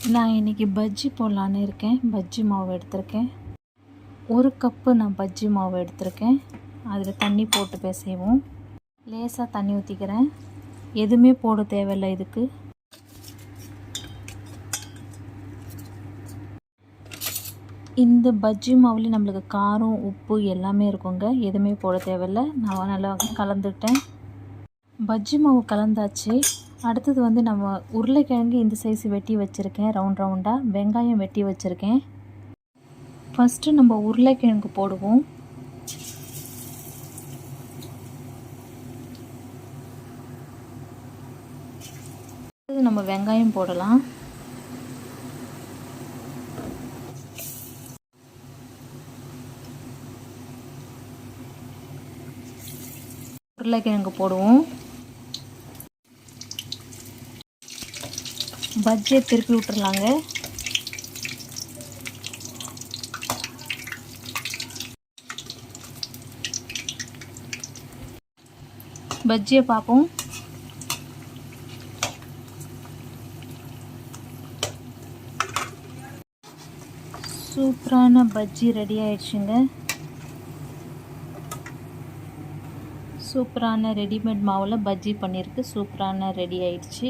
நான் இன்றைக்கி பஜ்ஜி போடலான்னு இருக்கேன். பஜ்ஜி மாவு எடுத்திருக்கேன். 1 கப்பு நான் பஜ்ஜி மாவு எடுத்திருக்கேன். அதில் தண்ணி போட்டு பிசைவோம். லேசாக தண்ணி ஊற்றிக்கிறேன். எதுவுமே போட தேவையில்லை இதுக்கு. இந்த பஜ்ஜி மாவுலேயும் நம்மளுக்கு காரம், உப்பு எல்லாமே இருக்குங்க. எதுவுமே போட தேவையில்லை. நான் நல்லா கலந்துக்கிட்டேன். பஜ்ஜி மாவு கலந்தாச்சு. அடுத்தது வந்து நம்ம உருளைக்கிழங்கு இந்த சைஸ் வெட்டி வச்சுருக்கேன். ரவுண்டாக வெங்காயம் வெட்டி வச்சுருக்கேன். ஃபஸ்ட்டு நம்ம உருளைக்கிழங்கு போடுவோம். அடுத்தது நம்ம வெங்காயம் போடலாம். உருளைக்கிழங்கு போடுவோம். பஜ்ஜியை திருப்பி விட்டுறலாங்க. பஜ்ஜியை பார்ப்போம். சூப்பரான பஜ்ஜி ரெடி ஆயிடுச்சுங்க. சூப்பரான ரெடிமேட் மாவில் பஜ்ஜி பண்ணியிருக்கு. சூப்பரான ரெடி ஆயிடுச்சு.